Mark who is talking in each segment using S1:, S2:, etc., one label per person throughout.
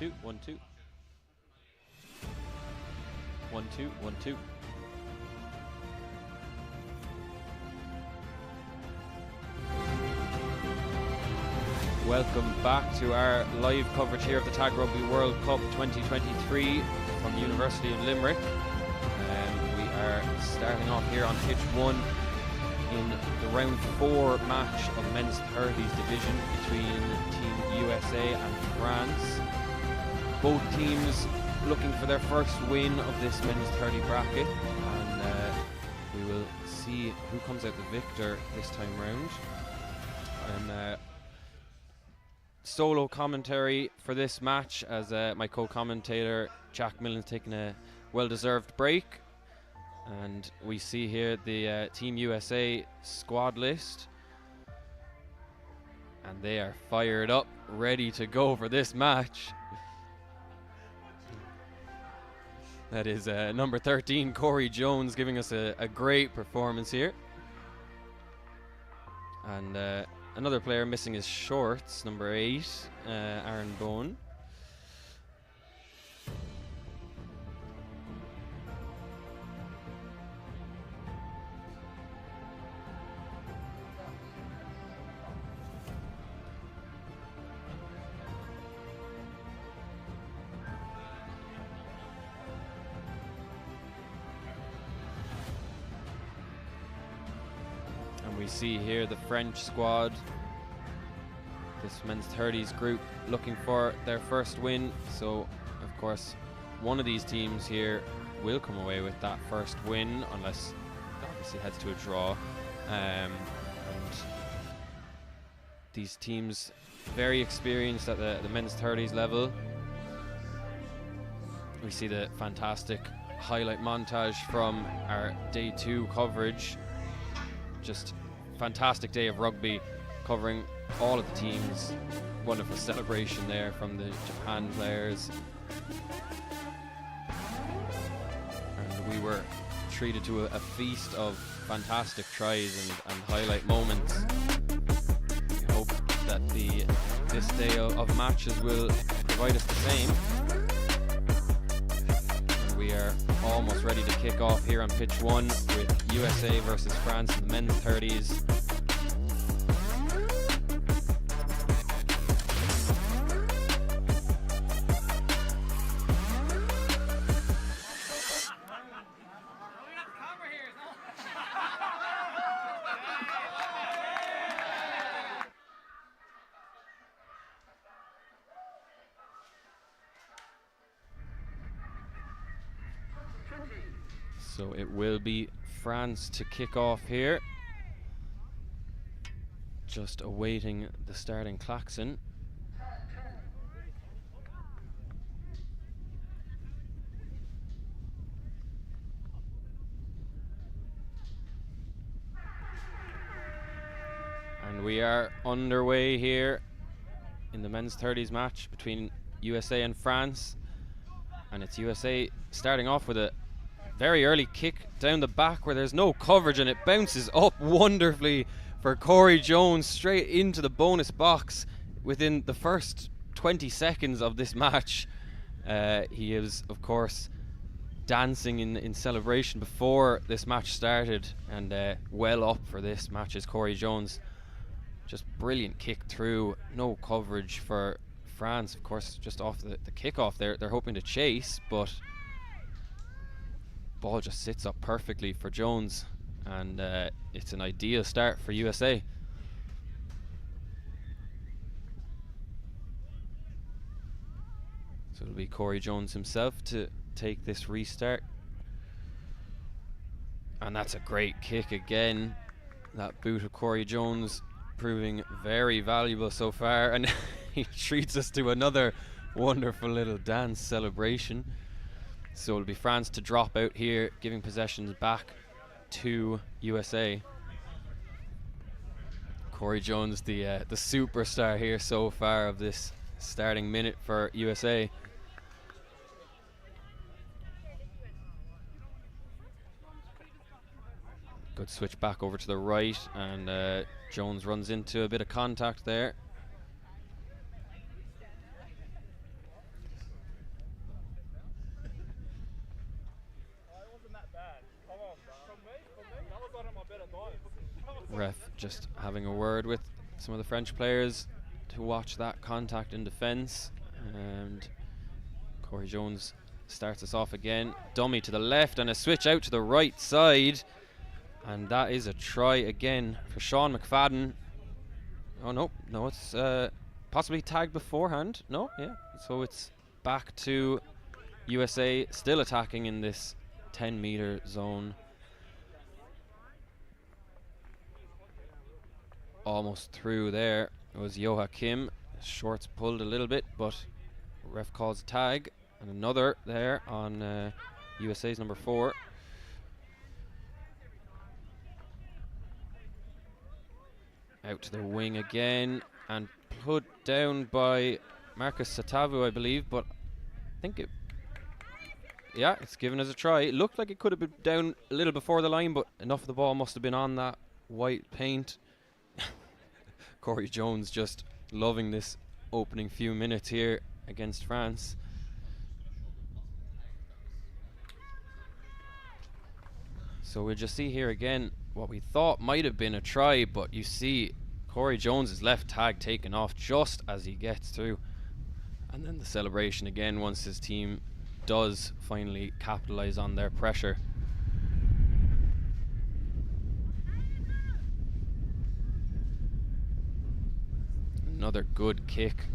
S1: 2, 1, 2. 1, 2, 1, 2. Welcome back to our live coverage here of the Tag Rugby World Cup 2023 from the University of Limerick. We are starting off here on pitch 1 in the round 4 match of the men's 30s division between Team USA and France. Both teams looking for their first win of this men's 30 bracket, and we will see who comes out the victor this time round. Solo commentary for this match as my co-commentator Jack Millen's taking a well-deserved break, and we see here the Team USA squad list, and they are fired up, ready to go for this match. That is number 13 Corey Jones giving us a great performance here, and another player missing his shorts, number 8, Aaron Bone. We see here the French squad, this men's 30s group, looking for their first win. So, of course, one of these teams here will come away with that first win, unless it obviously heads to a draw. And these teams very experienced at the men's 30s level. We see the fantastic highlight montage from our day 2 coverage. Just fantastic day of rugby, covering all of the teams. Wonderful celebration there from the Japan players, and we were treated to a feast of fantastic tries and highlight moments. We hope that this day of matches will provide us the same. And we are almost ready to kick off here on pitch 1 with USA versus France in the men's 30s. So it will be France to kick off here. Just awaiting the starting klaxon. And we are underway here in the men's 30s match between USA and France. And it's USA starting off with a very early kick down the back where there's no coverage, and it bounces up wonderfully for Corey Jones straight into the bonus box within the first 20 seconds of this match. He is, of course, dancing in celebration before this match started, and well up for this match is Corey Jones. Just brilliant kick through, no coverage for France, of course, just off the kickoff. They're hoping to chase, but ball just sits up perfectly for Jones, and it's an ideal start for USA. So it'll be Corey Jones himself to take this restart, and that's a great kick again. That boot of Corey Jones proving very valuable so far, and he treats us to another wonderful little dance celebration. So it'll be France to drop out here, giving possessions back to USA. Corey Jones, the superstar here so far of this starting minute for USA. Good switch back over to the right, and Jones runs into a bit of contact there. Ref just having a word with some of the French players to watch that contact in defence. And Corey Jones starts us off again. Dummy to the left and a switch out to the right side. And that is a try again for Sean McFadden. Oh, no, it's possibly tagged beforehand. No, yeah. So it's back to USA still attacking in this 10-meter zone. Almost through there. It was Joachim. Shorts pulled a little bit, but ref calls a tag. And another there on USA's number 4. Out to the wing again and put down by Marcus Satavu, I believe, but I think it's given as a try. It looked like it could have been down a little before the line, but enough of the ball must have been on that white paint. Corey Jones just loving this opening few minutes here against France. So we'll just see here again what we thought might have been a try, but you see Corey Jones's left tag taken off just as he gets through. And then the celebration again once his team does finally capitalize on their pressure. Another good kick,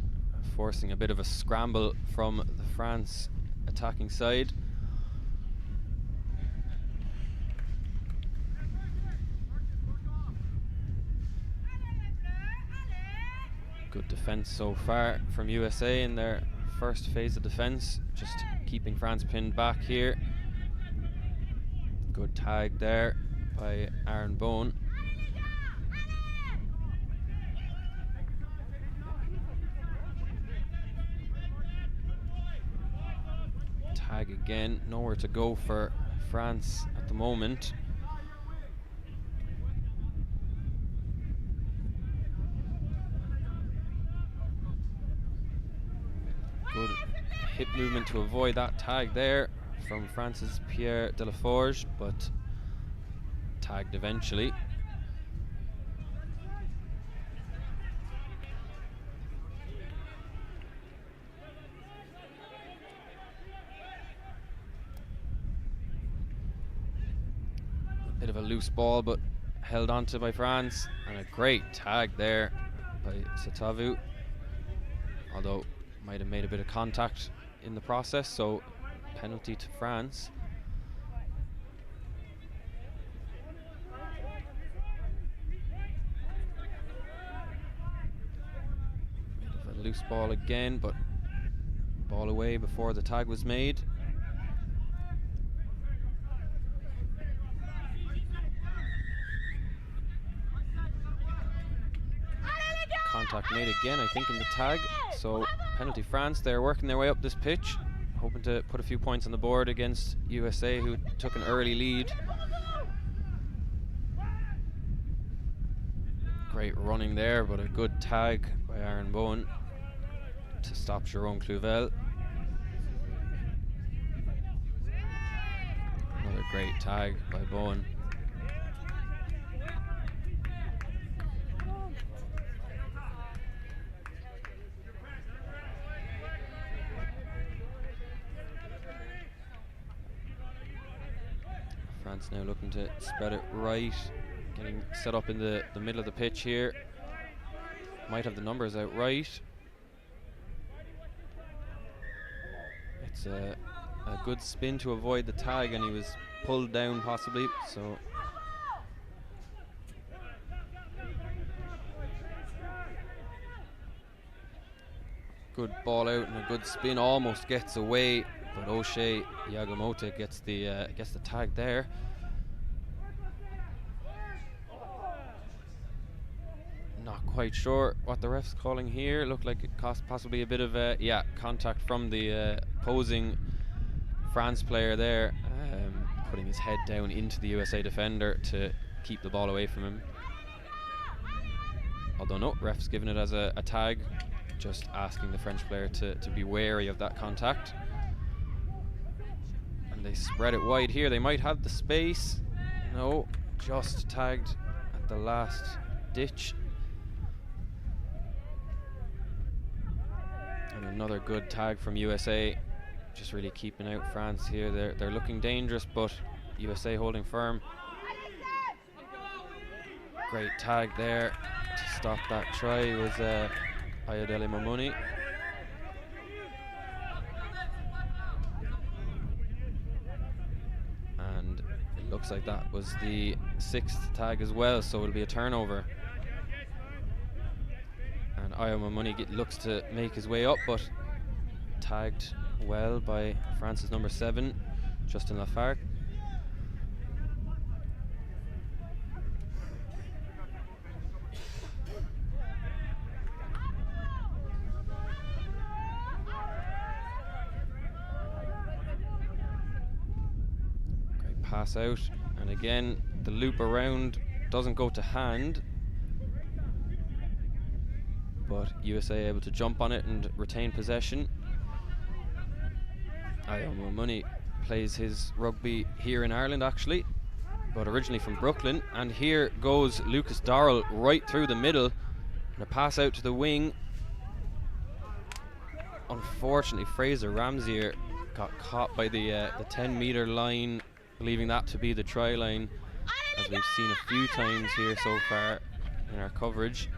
S1: forcing a bit of a scramble from the France attacking side. Good defense so far from USA in their first phase of defense, just keeping France pinned back here. Good tag there by Aaron Bone. Tag again, nowhere to go for France at the moment. Good hip movement to avoid that tag there from France's Pierre Delaforge, but tagged eventually. Bit of a loose ball, but held onto by France, and a great tag there by Satavu, although might have made a bit of contact in the process, so penalty to France. Bit of a loose ball again, but ball away before the tag was made. Contact made again, I think, in the tag. So penalty France. They're working their way up this pitch, hoping to put a few points on the board against USA, who took an early lead. Great running there, but a good tag by Aaron Bowen to stop Jerome Cluvel. Another great tag by Bowen. France now looking to spread it right, getting set up in the middle of the pitch here. Might have the numbers out right. It's a good spin to avoid the tag, and he was pulled down possibly, so good ball out and a good spin, almost gets away, but O'Shea Yagamoto gets the tag there. Not quite sure what the ref's calling here. Looked like it cost possibly a bit of contact from the opposing France player there, putting his head down into the USA defender to keep the ball away from him. Although no, ref's given it as a tag, just asking the French player to be wary of that contact. And they spread it wide here. They might have the space. No, just tagged at the last ditch. And another good tag from USA, just really keeping out France here. They're looking dangerous, but USA holding firm. Great tag there to stop that try was Ayodele Mamuni. And it looks like that was the 6th tag as well, so it'll be a turnover. And Ayo Mamuni looks to make his way up, but tagged well by France's number 7, Justin Lafargue. Great pass out, and again the loop around doesn't go to hand, but USA able to jump on it and retain possession. Ayo Mamuni plays his rugby here in Ireland actually, but originally from Brooklyn. And here goes Lucas Darrell right through the middle, and a pass out to the wing. Unfortunately, Fraser Ramsier got caught by the 10-meter line, believing that to be the try line, as we've seen a few times here so far in our coverage.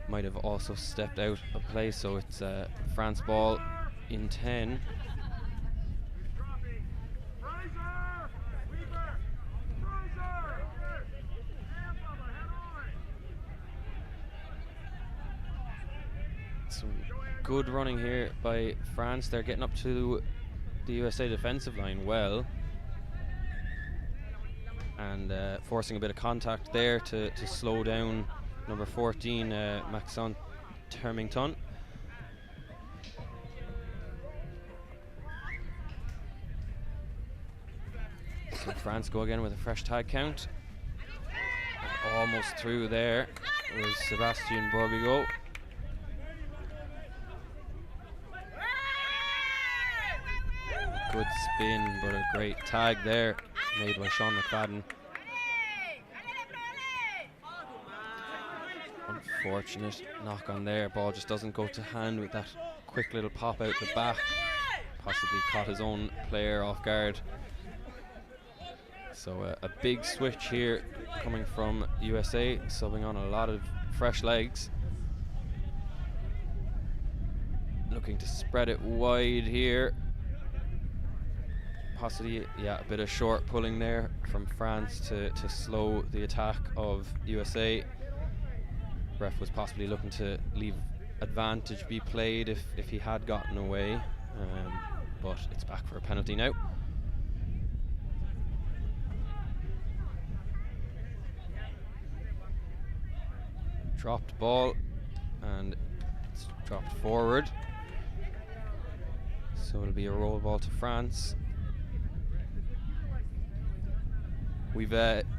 S1: Might have also stepped out of play, so it's France ball in 10. Some good running here by France. They're getting up to the USA defensive line well, and forcing a bit of contact there to slow down number 14, Maxon Termington. So France go again with a fresh tag count. And almost through there was Sebastien Borbigo. Good spin, but a great tag there made by Sean McFadden. Unfortunate knock on there. Ball just doesn't go to hand with that quick little pop out the back. Possibly caught his own player off guard. So a big switch here coming from USA, subbing on a lot of fresh legs. Looking to spread it wide here. Possibly, yeah, a bit of short pulling there from France to slow the attack of USA. Ref was possibly looking to leave advantage be played if he had gotten away, but it's back for a penalty now. Dropped ball, and it's dropped forward, so it'll be a roll ball to France. We've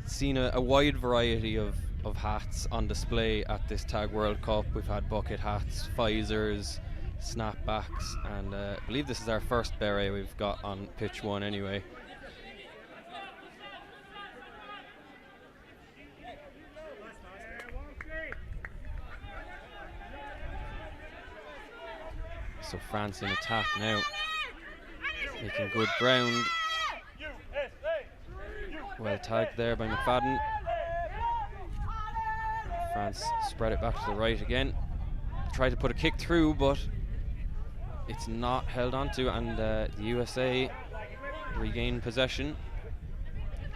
S1: seen a wide variety of hats on display at this Tag World Cup. We've had bucket hats, Pfizers, snapbacks, and I believe this is our first beret we've got on pitch 1 anyway. So France in attack now, making good ground. Well tagged there by McFadden. France spread it back to the right again. Tried to put a kick through, but it's not held onto, and the USA regain possession.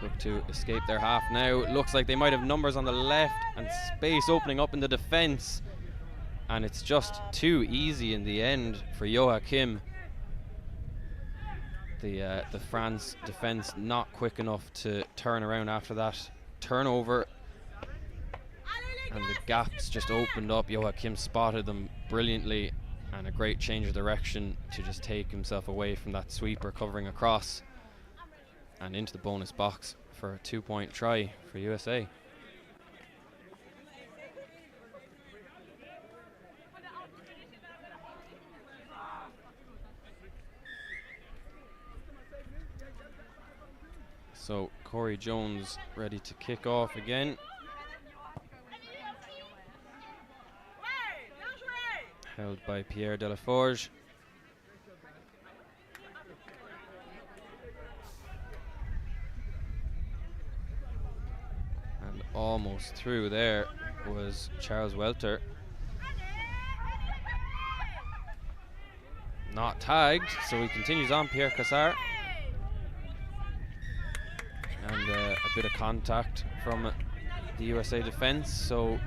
S1: Look to escape their half now. It looks like they might have numbers on the left and space opening up in the defence. And it's just too easy in the end for Joachim. The France defence not quick enough to turn around after that turnover. And the gaps just opened up. Joachim spotted them brilliantly, and a great change of direction to just take himself away from that sweeper covering across and into the bonus box for a 2-point try for USA. So Corey Jones ready to kick off again. Held by Pierre Delaforge. And almost through there was Charles Welter. Not tagged, so he continues on, Pierre Cassar. And a bit of contact from the USA defense, so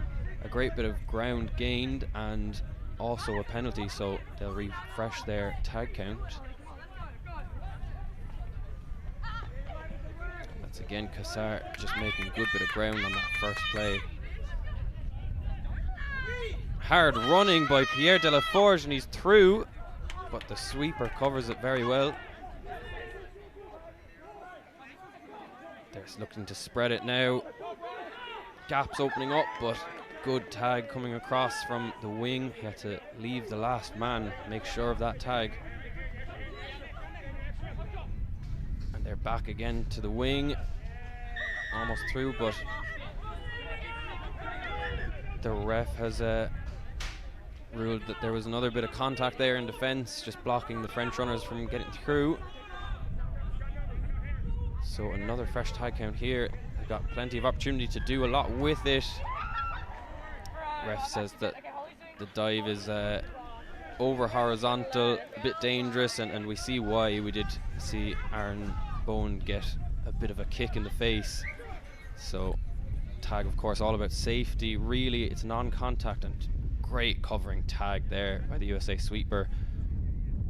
S1: a great bit of ground gained and also a penalty, so they'll refresh their tag count. That's again Cassar just making a good bit of ground on that first play. Hard running by Pierre Delaforge, and he's through, but the sweeper covers it very well. They're looking to spread it now. Gaps opening up, but good tag coming across from the wing. He had to leave the last man, make sure of that tag. And they're back again to the wing. Almost through, but the ref has ruled that there was another bit of contact there in defense, just blocking the French runners from getting through. So another fresh tag count here. They've got plenty of opportunity to do a lot with it. Ref says that the dive is over horizontal, a bit dangerous, and we see why. We did see Aaron Bowen get a bit of a kick in the face. So tag, of course, all about safety. Really, it's non-contact, and great covering tag there by the USA sweeper.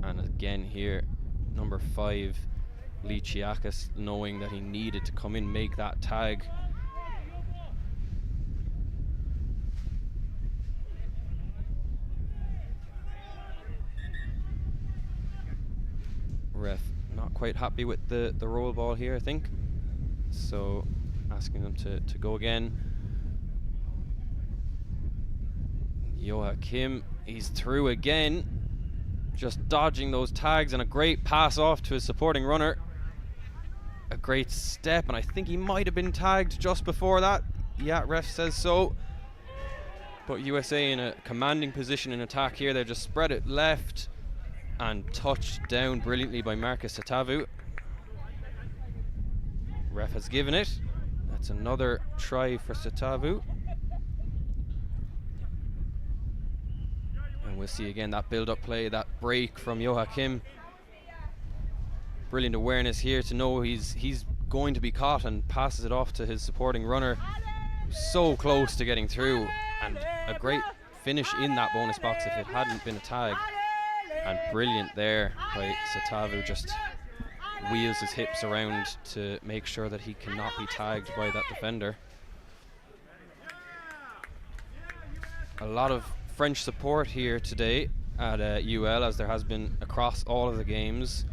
S1: And again here, number 5, Lee Chiakas, knowing that he needed to come in, make that tag. Ref not quite happy with the roll ball here, I think. So asking them to go again. Joachim, he's through again. Just dodging those tags, and a great pass off to his supporting runner. A great step, and I think he might have been tagged just before that. Yeah, ref says so. But USA in a commanding position in attack here. They just spread it left and touched down brilliantly by Marcus Satavu. Ref has given it. That's another try for Satavu. And we'll see again that build-up play, that break from Joachim. Brilliant awareness here to know he's going to be caught, and passes it off to his supporting runner. So close to getting through, and a great finish in that bonus box if it hadn't been a tag. And brilliant there by Satavu, just wheels his hips around to make sure that he cannot be tagged by that defender. A lot of French support here today at UL, as there has been across all of the games.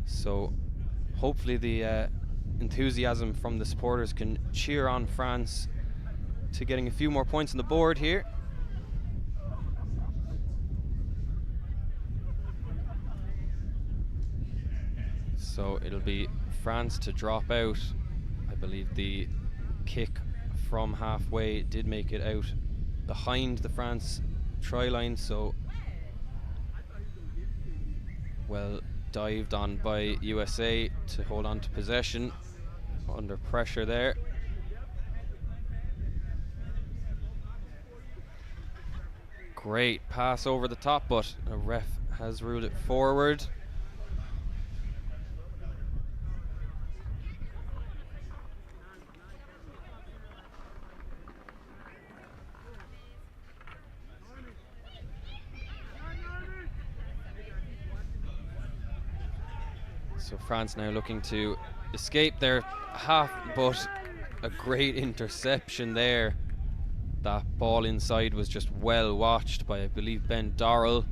S1: So hopefully the enthusiasm from the supporters can cheer on France to getting a few more points on the board here. So it'll be France to drop out. I believe the kick from halfway did make it out behind the France try line, so well dived on by USA to hold on to possession under pressure there. Great pass over the top, but a ref has ruled it forward. So France now looking to escape their half, but a great interception there. That ball inside was just well watched by, I believe, Ben Dorrell,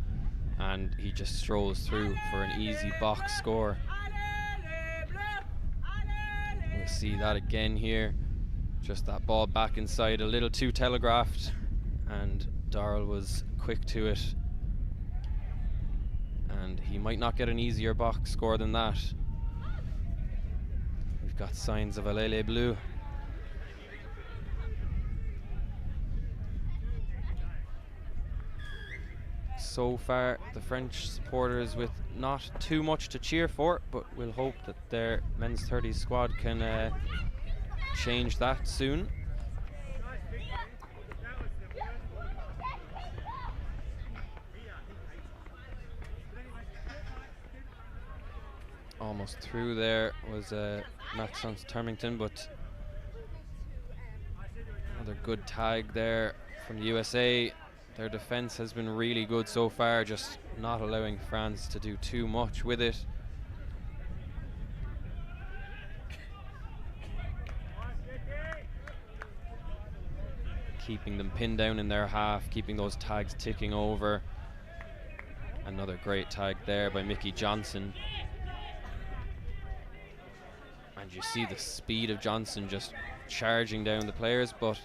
S1: and he just strolls through for an easy box score. We'll see that again here. Just that ball back inside, a little too telegraphed, and Dorrell was quick to it. And he might not get an easier box score than that. We've got signs of a Lele Bleu. So far, the French supporters with not too much to cheer for, but we'll hope that their men's 30s squad can change that soon. Almost through there was Maxence Termington, but another good tag there from the USA. Their defense has been really good so far, just not allowing France to do too much with it. Keeping them pinned down in their half, keeping those tags ticking over. Another great tag there by Mickey Johnson. And you see the speed of Johnson just charging down the players, but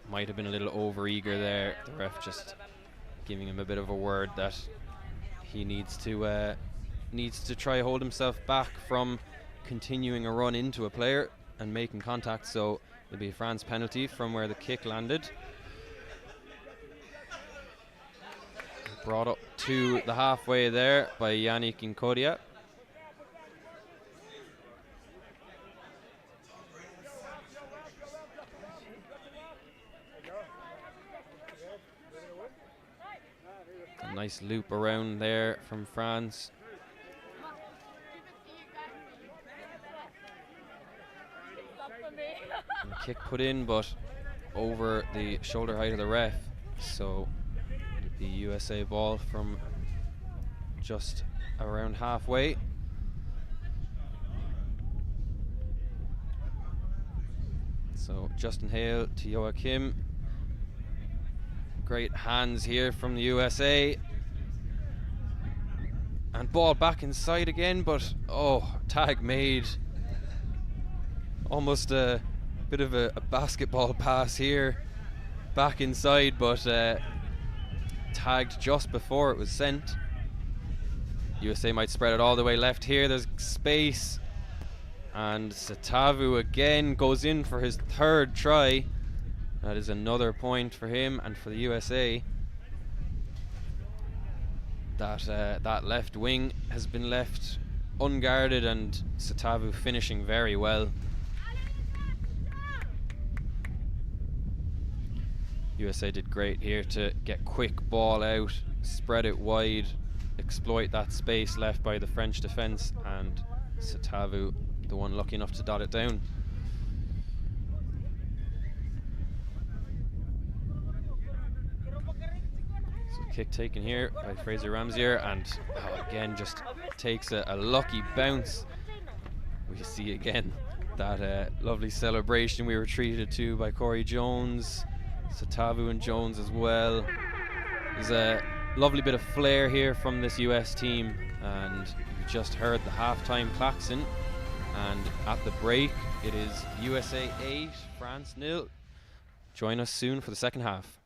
S1: might have been a little over-eager there. The ref just giving him a bit of a word that he needs to try hold himself back from continuing a run into a player and making contact. So it'll be a France penalty from where the kick landed. Brought up to the halfway there by Yannick Nkodia. A nice loop around there from France. And a kick put in, but over the shoulder height of the ref. So the USA ball from just around halfway. So Justin Hale to Joachim. Great hands here from the USA. And ball back inside again, but tag made. Almost a bit of a basketball pass here. Back inside, but tagged just before it was sent. USA might spread it all the way left here. There's space. And Satavu again goes in for his third try. That is another point for him and for the USA. That left wing has been left unguarded, and Satavu finishing very well. USA did great here to get quick ball out, spread it wide, exploit that space left by the French defence, and Satavu the one lucky enough to dot it down. Kick taken here by Fraser Ramsier, and again just takes a lucky bounce. We see again that lovely celebration we were treated to by Corey Jones, Satavu and Jones as well. There's a lovely bit of flair here from this US team, and you just heard the halftime klaxon, and at the break it is USA 8, France 0. Join us soon for the second half.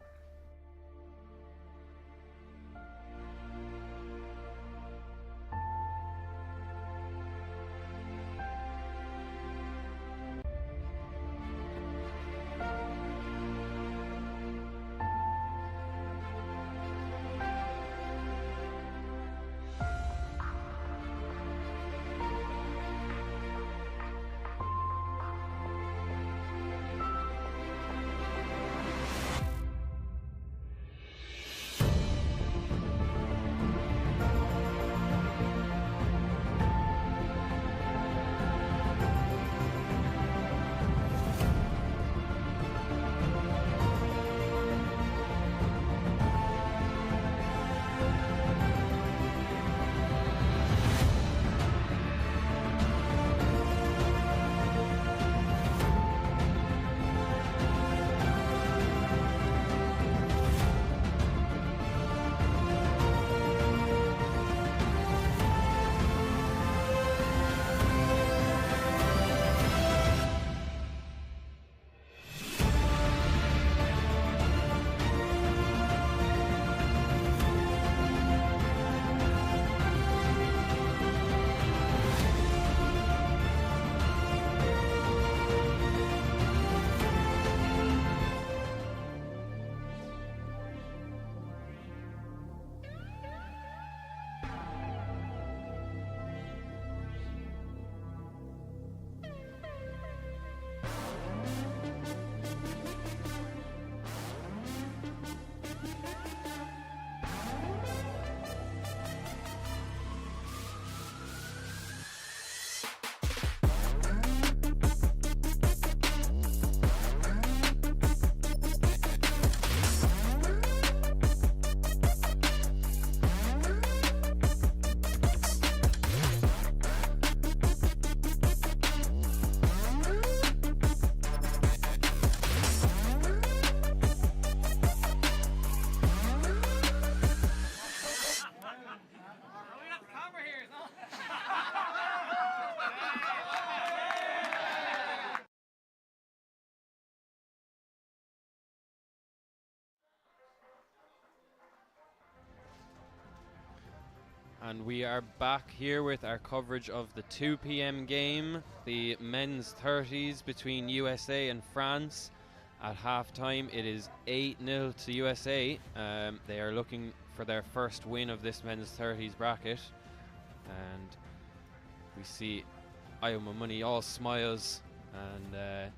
S1: And we are back here with our coverage of the 2 p.m. game, the men's 30s between USA and France. At halftime, it is 8-0 to USA. They are looking for their first win of this men's 30s bracket. And we see Ayo Mamuni all smiles, and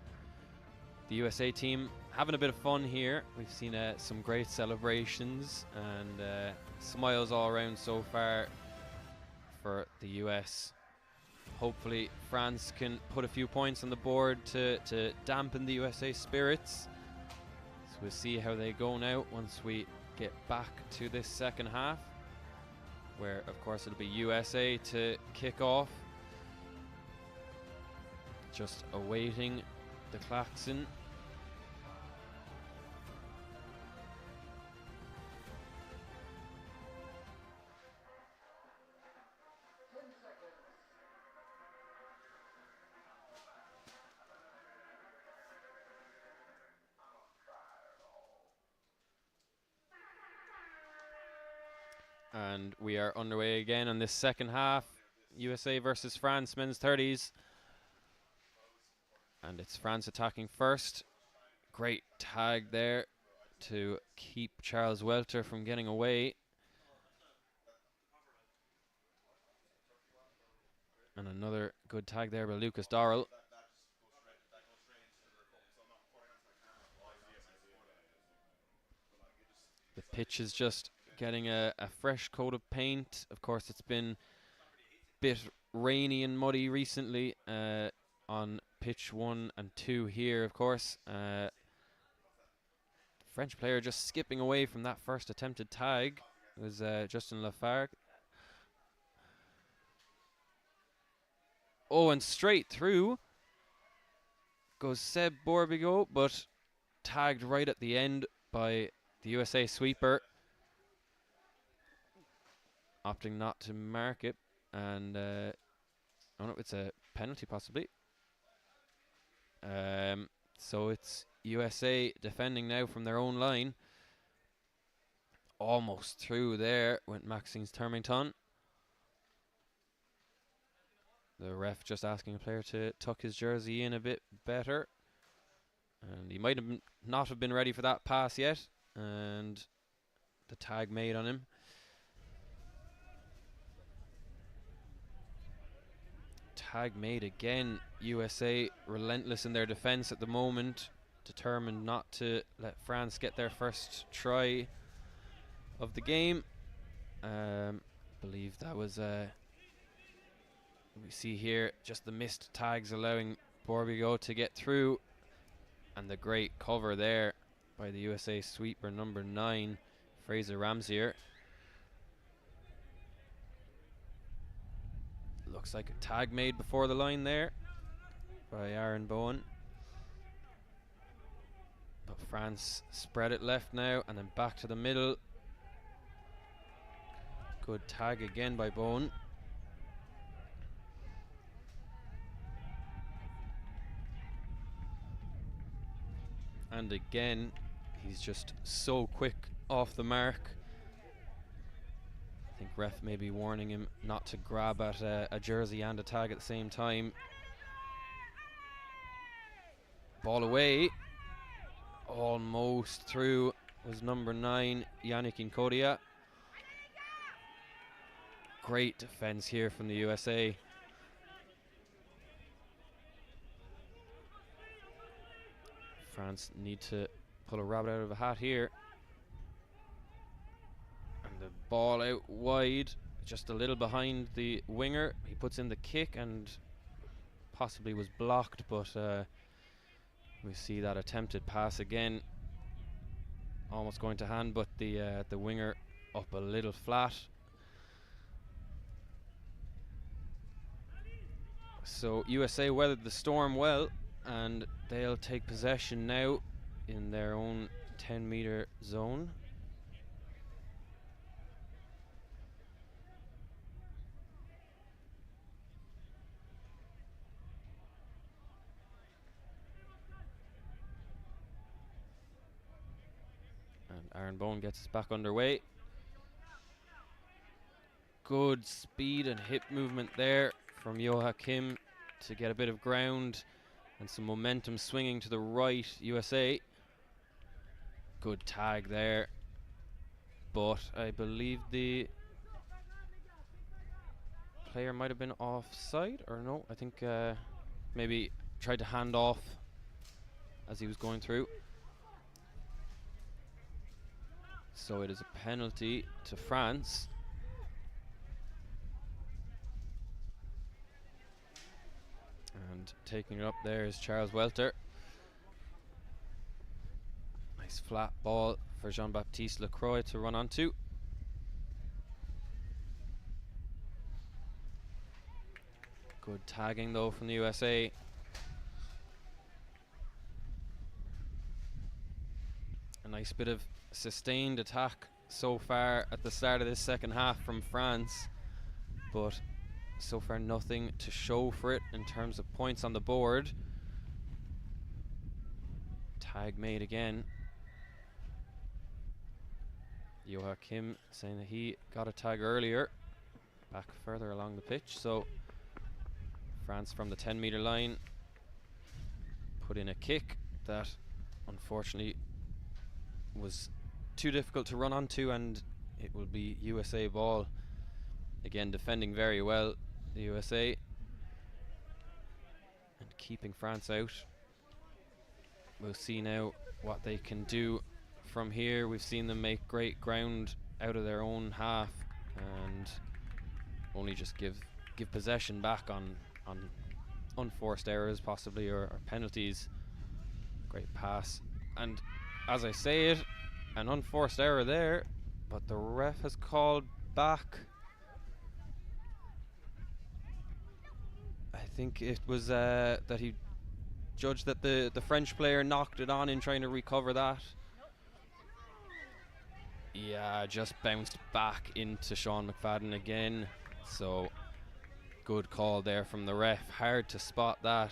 S1: the USA team having a bit of fun here. We've seen some great celebrations and smiles all around so far for the US. Hopefully France can put a few points on the board to dampen the USA spirits. So we'll see how they go now once we get back to this second half, where of course it'll be USA to kick off. Just awaiting the klaxon. And we are underway again on this second half. USA versus France, men's 30s. And it's France attacking first. Great tag there to keep Charles Welter from getting away. And another good tag there by Lucas Dorrell. The pitch is just getting a fresh coat of paint. Of course, it's been a bit rainy and muddy recently on pitch 1 and 2 here, of course. French player just skipping away from that first attempted tag. It was Justin Lafargue. Oh, and straight through goes Seb Borbigo, but tagged right at the end by the USA sweeper, opting not to mark it. And oh no, it's a penalty possibly. So it's USA defending now from their own line. Almost through there went Maxine Termington. The ref just asking a player to tuck his jersey in a bit better. And he might have not have been ready for that pass yet. And the tag made on him. Tag made again. USA relentless in their defense at the moment, determined not to let France get their first try of the game. Believe that was we see here just the missed tags allowing Borbigo to get through, and the great cover there by the USA sweeper number 9, Fraser Ramsier. Looks like a tag made before the line there by Aaron Bowen. But France spread it left now and then back to the middle. Good tag again by Bowen. And again, he's just so quick off the mark. I think ref may be warning him not to grab at a jersey and a tag at the same time. Ball away. Almost through was number 9, Yannick Nkodia. Great defense here from the USA. France need to pull a rabbit out of a hat here. And the ball out wide, just a little behind the winger. He puts in the kick and possibly was blocked, but we see that attempted pass again. Almost going to hand, but the winger up a little flat. So USA weathered the storm well, and they'll take possession now in their own 10-meter zone. And Aaron Bowen gets us back underway. Good speed and hip movement there from Joachim to get a bit of ground and some momentum swinging to the right, USA. Good tag there, but I believe the player might have been offside, or no, I think maybe tried to hand off as he was going through. So it is a penalty to France. And taking it up there is Charles Welter. Nice flat ball for Jean-Baptiste Lacroix to run onto. Good tagging though from the USA. A nice bit of sustained attack so far at the start of this second half from France, but so far nothing to show for it in terms of points on the board. Tag made again. Joachim saying that he got a tag earlier, back further along the pitch. So France from the 10-meter line put in a kick that unfortunately was too difficult to run onto, and it will be USA ball. Again, defending very well, the USA, and keeping France out. We'll see now what they can do from here. We've seen them make great ground out of their own half and only just give possession back on unforced errors possibly, or penalties. Great pass, and as I say it, an unforced error there, but the ref has called back. I think it was that he judged that the French player knocked it on in trying to recover that. Yeah, just bounced back into Sean McFadden again. So good call there from the ref. Hard to spot that.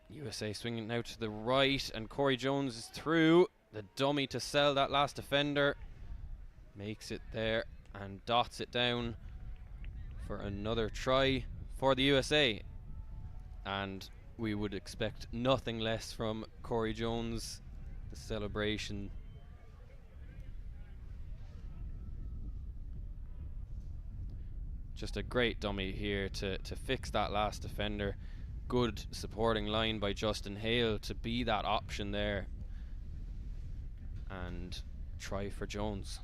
S1: USA swinging now to the right, and Corey Jones is through. The dummy to sell that last defender. Makes it there and dots it down for another try for the USA. And we would expect nothing less from Corey Jones. The celebration. Just a great dummy here to fix that last defender. Good supporting line by Justin Hale to be that option there. And try for Jones.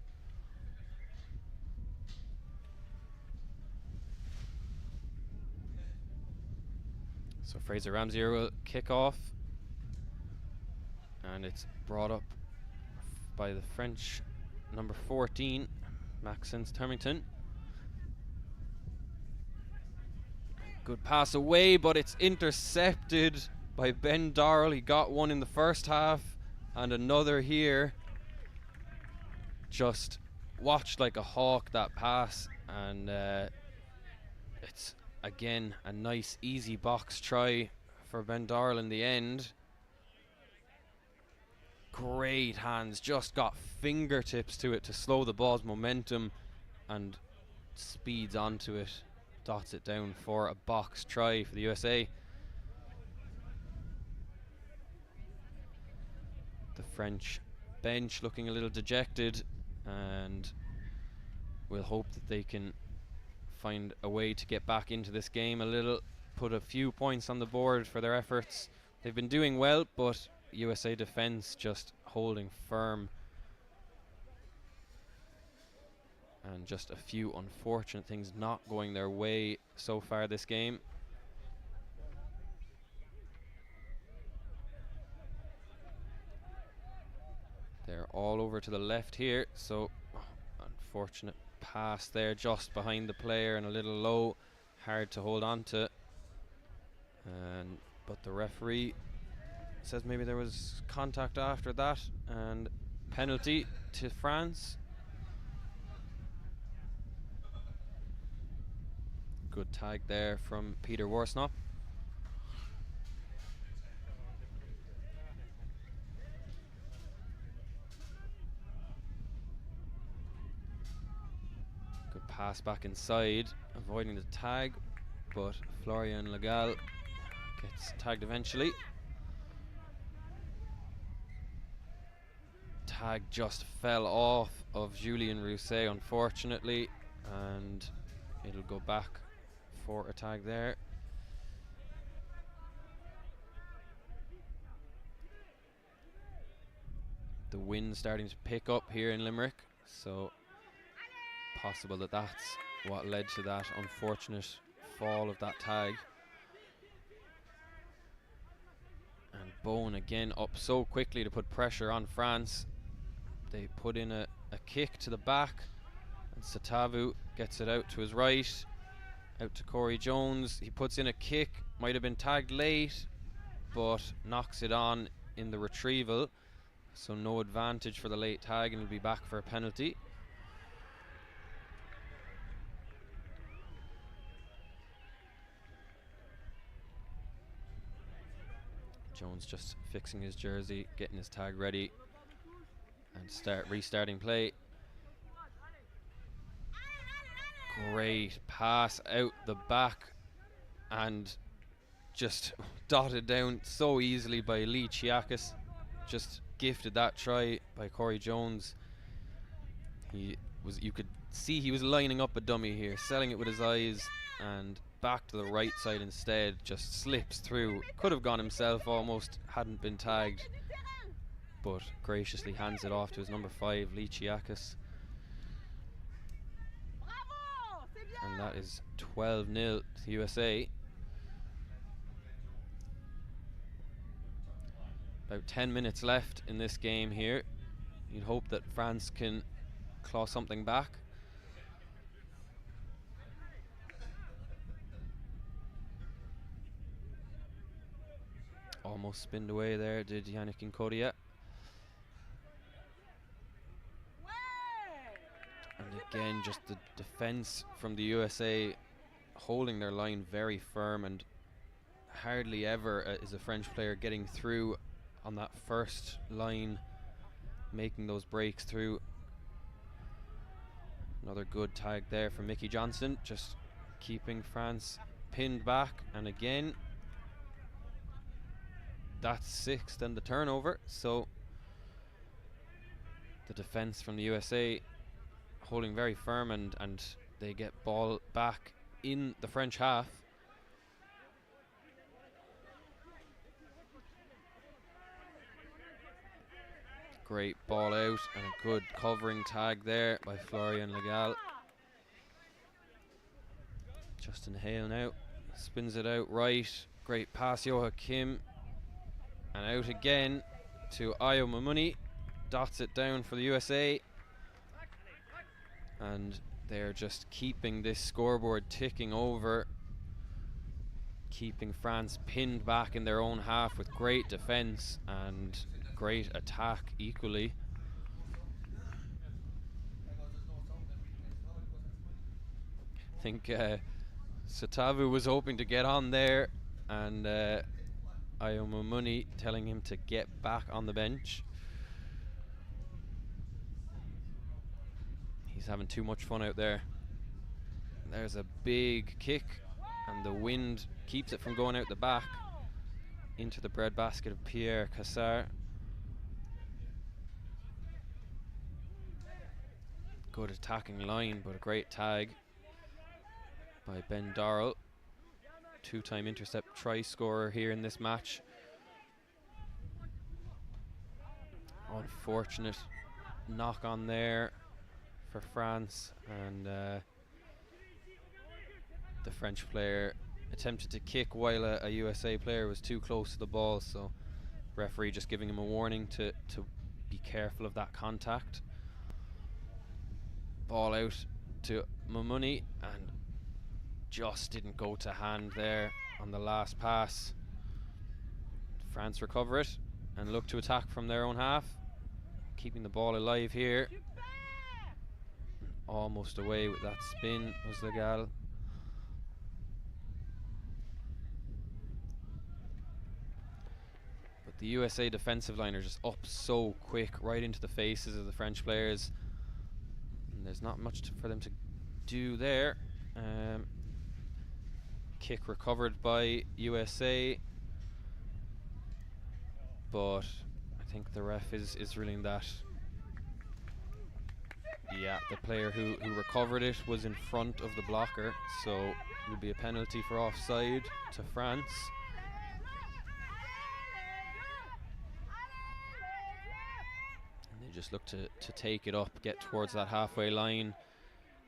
S1: So Fraser Ramsey will kick off, and it's brought up by the French number 14, Maxence Termington. Good pass away, but it's intercepted by Ben Darrell. He got one in the first half and another here. Just watched like a hawk, that pass, and it's again a nice easy box try for Ben Darrell in the end. Great hands, just got fingertips to it to slow the ball's momentum and speeds onto it. Dots it down for a box try for the USA. The French bench looking a little dejected, and we'll hope that they can find a way to get back into this game a little, put a few points on the board for their efforts. They've been doing well, but USA defense just holding firm. And just a few unfortunate things not going their way so far this game. They're all over to the left here, so unfortunate pass there just behind the player and a little low, hard to hold on to. But the referee says maybe there was contact after that, and penalty to France. Good tag there from Peter Worsnop. Pass back inside, avoiding the tag, but Florian Legal gets tagged eventually. Tag just fell off of Julien Rousset, unfortunately, and it'll go back for a tag there. The wind starting to pick up here in Limerick, so possible that that's what led to that unfortunate fall of that tag. And Bowen again up so quickly to put pressure on France. They put in a kick to the back, and Satavu gets it out to his right, out to Corey Jones. He puts in a kick, might have been tagged late, but knocks it on in the retrieval, so no advantage for the late tag, and he'll be back for a penalty. Jones just fixing his jersey, getting his tag ready, and restarting play. Great pass out the back, and just dotted down so easily by Lee Chiakis. Just gifted that try by Corey Jones. You could see he was lining up a dummy here, selling it with his eyes, and back to the right side instead, just slips through. Could have gone himself almost, hadn't been tagged, but graciously hands it off to his number 5, Lee Chiakis. And that is 12-0 to USA. About 10 minutes left in this game here. You'd hope that France can claw something back. Almost spinned away there, did Yannick Nkodia. And again, just the defense from the USA holding their line very firm, and hardly ever is a French player getting through on that first line, making those breaks through. Another good tag there from Mickey Johnson, just keeping France pinned back. And again, that's 6th and the turnover, so the defense from the USA holding very firm, and they get ball back in the French half. Great ball out, and a good covering tag there by Florian Legal. Justin Hale now spins it out right. Great pass, Joachim, and out again to Ayo Mamuni. Dots it down for the USA, and they're just keeping this scoreboard ticking over, keeping France pinned back in their own half with great defense and great attack equally. I think Satavu was hoping to get on there, and Ayo Mamuni telling him to get back on the bench. He's having too much fun out there. There's a big kick, and the wind keeps it from going out the back into the breadbasket of Pierre Cassar. Good attacking line, but a great tag by Ben Darrell. 2-time intercept try scorer here in this match. Unfortunate knock on there for France, and the French player attempted to kick while a USA player was too close to the ball, so referee just giving him a warning to be careful of that contact. Ball out to Mamuni, and just didn't go to hand there on the last pass. France recover it and look to attack from their own half, keeping the ball alive here. Almost away with that spin was Legal. But the USA defensive line are just up so quick, right into the faces of the French players, and there's not much for them to do there. Kick recovered by USA, but I think the ref is ruling that, yeah, the player who recovered it was in front of the blocker, so it'll be a penalty for offside to France. And they just look to take it up, get towards that halfway line,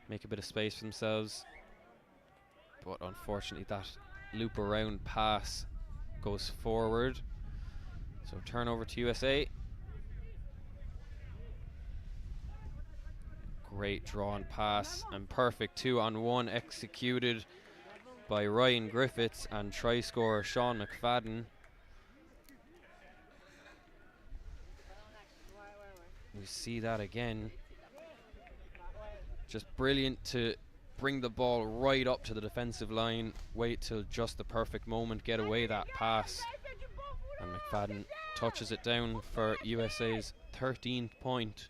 S1: make a bit of space for themselves. But unfortunately that loop around pass goes forward. So turnover to USA. Great drawn pass and perfect 2-on-1 executed by Ryan Griffiths and try scorer Sean McFadden. We see that again. Just brilliant to bring the ball right up to the defensive line, wait till just the perfect moment, get away that pass, and McFadden touches it down for USA's 13th point.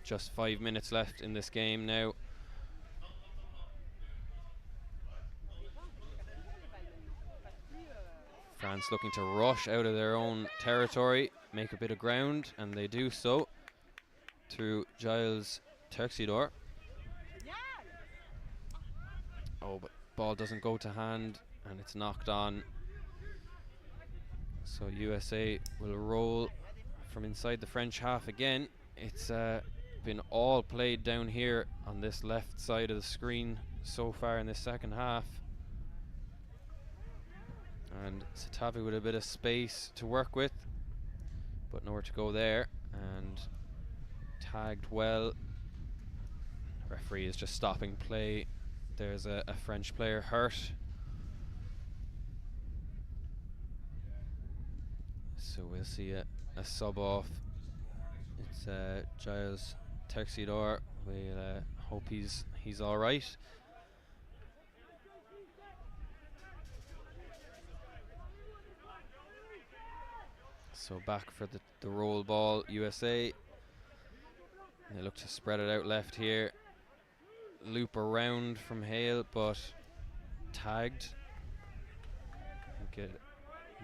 S1: Just 5 minutes left in this game now. France looking to rush out of their own territory, make a bit of ground, and they do so through Giles Terxidor. Oh, but ball doesn't go to hand and it's knocked on. So USA will roll from inside the French half again. It's been all played down here on this left side of the screen so far in this second half. And Satavi with a bit of space to work with, but nowhere to go there, and tagged well. Referee is just stopping play. There's a French player hurt. So we'll see a sub off. It's Giles Terxidor. We'll hope he's all right. So back for the roll ball, USA. They look to spread it out left here. Loop around from Hale, but tagged. I think it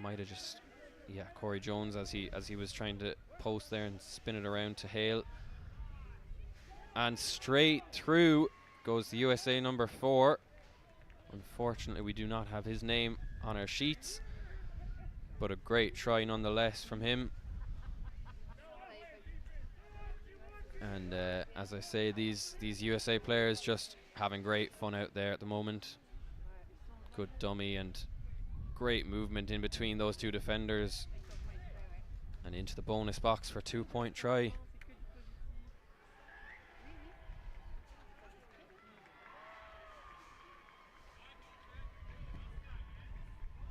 S1: might have just, yeah, Corey Jones as he was trying to post there and spin it around to Hale. And straight through goes the USA number 4. Unfortunately, we do not have his name on our sheets, but a great try nonetheless from him. And as I say, these USA players just having great fun out there at the moment. Good dummy and great movement in between those two defenders and into the bonus box for a 2-point try.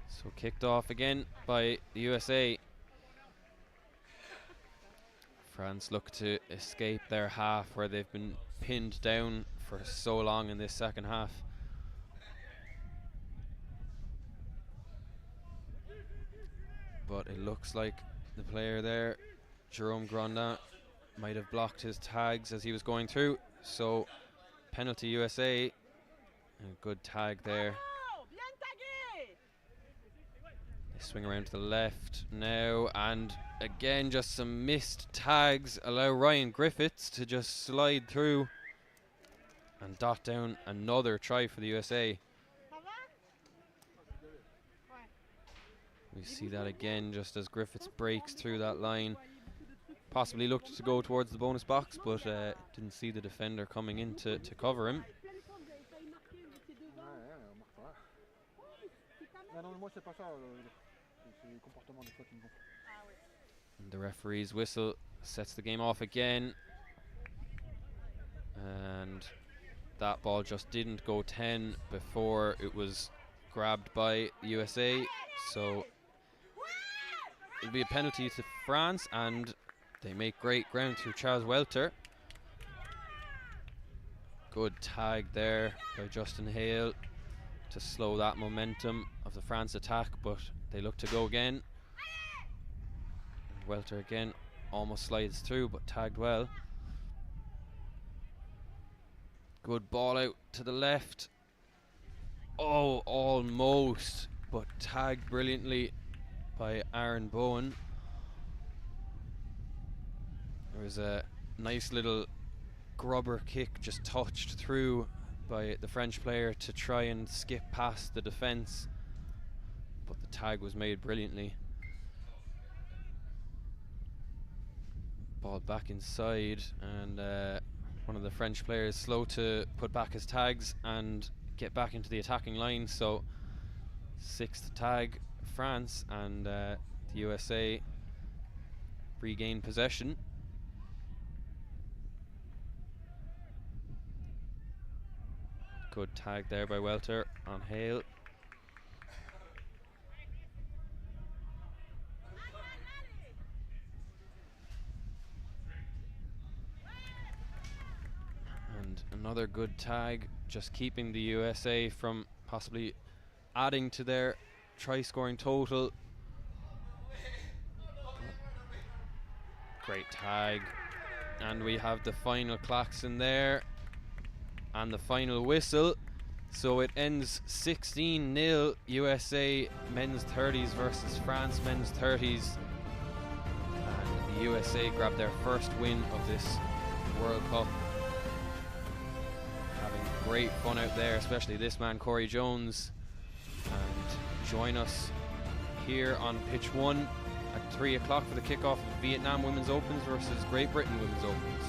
S1: So kicked off again by the USA. France look to escape their half where they've been pinned down for so long in this second half. But it looks like the player there, Jerome Grandin, might have blocked his tags as he was going through. So penalty USA. And a good tag there. They swing around to the left now, and again just some missed tags allow Ryan Griffiths to just slide through and dot down another try for the USA. We see that again just as Griffiths breaks through that line. Possibly looked to go towards the bonus box, but didn't see the defender coming in to cover him. And the referee's whistle sets the game off again. And that ball just didn't go 10 before it was grabbed by USA. So it'll be a penalty to France, and they make great ground through Charles Welter. Good tag there by Justin Hale to slow that momentum of the France attack, but they look to go again. And Welter again almost slides through, but tagged well. Good ball out to the left. Oh, almost, but tagged brilliantly by Aaron Bowen. There was a nice little grubber kick just touched through by the French player to try and skip past the defence, but the tag was made brilliantly. Ball back inside, and one of the French players slow to put back his tags and get back into the attacking line. So 6th tag France, and the USA regain possession. Good tag there by Welter on Hale. And another good tag, just keeping the USA from possibly adding to their try-scoring total. Great tag. And we have the final klaxon there and the final whistle. So it ends 16-0 USA men's 30s versus France men's 30s. And the USA grabbed their first win of this World Cup. Having great fun out there, especially this man Corey Jones. And join us here on pitch 1 at 3 o'clock for the kickoff of Vietnam Women's Opens versus Great Britain Women's Opens.